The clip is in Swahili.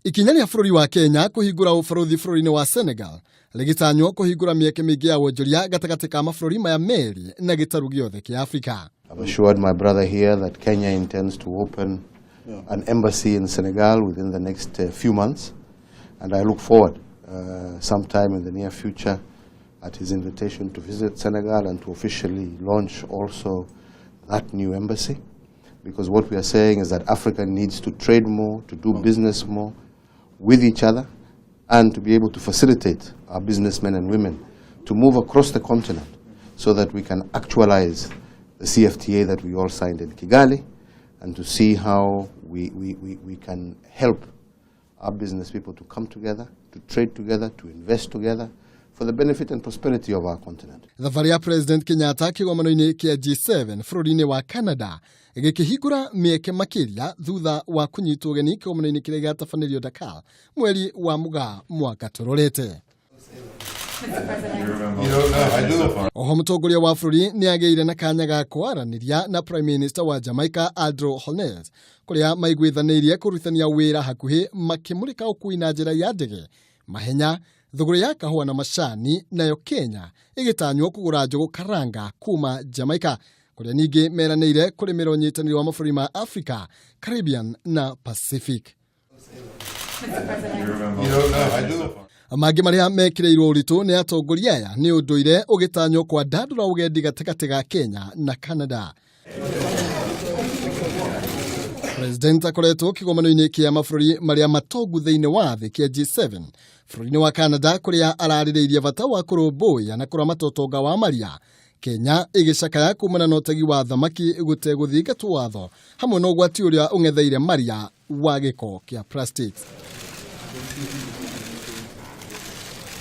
Ikinya rĩa bũrũri wa Kenya kũhingũra ũbarũthi bũrũri-inĩ wa Senegal rĩgĩtanywo kũhingũra mĩeke mĩingĩ ya wonjoria gatagatĩ ka mabũrũri maya merĩ na gĩtarũ gĩothe kĩa Afrika. I've assured my brother here that Kenya intends to open an embassy in Senegal within the next few months, and I look forward sometime in the near future at his invitation to visit Senegal and to officially launch also that new embassy, because what we are saying is that Africa needs to trade more, to do business more with each other, and to be able to facilitate our businessmen and women to move across the continent so that we can actualize the CFTA that we all signed in Kigali, and to see how we can help our business people to come together, to trade together, to invest together for the benefit and prosperity of our continent. Thabarĩ ya President Kenyatta kĩgomano-inĩ kĩa G7 bũrũri-inĩ wa Canada gĩkĩhingũra mĩeke makĩria thutha wa kũnyitwo ũgeni kĩgomano-inĩ kĩrĩa gĩatabanĩrio Dakar mweri wa Mũgaa mwaka tũrorete. Oho mũtongoria wa bũrũri nĩ agĩire na kanya ga kwaranĩria na Prime Minister wa Jamaica Andrew Holness kũrĩa maiguithanĩirie kũrutithania wĩra hakuhĩ makĩmũrĩka ũkui na njĩra ya ndege, mahenya, thũgũrĩ ya kahũa na macani, nayo Kenya ĩgĩtanywo kũgũra njũgũ karanga kuma Jamaica, kũrĩa ningĩ meranĩire kũrĩmĩra ũnyitanĩri wa mabũrũri ma Africa, Caribbean na Pacific. Mangĩ marĩa mekĩrĩirwo ũritũ nĩ atongoria aya nĩ ũndũire ũgĩtanywo kwandandũra ũgendi gatagatĩ ga Kenya na Canada. President akoretwo kĩgomano-inĩ kĩa mabũrũri marĩa matongu thĩinĩ wa thĩ kĩa G7 bũrũri-inĩ wa Canada, kũrĩa ararĩrĩirie bata wa kũrũmbũiya na kũramata ũtonga wa maria, Kenya ĩgĩcakaya kumana na ũtegi wa thamaki gũtegũthingatwo watho hamwe na ũgwati ũrĩa ũng'etheire maria wa gĩko kĩa plastics.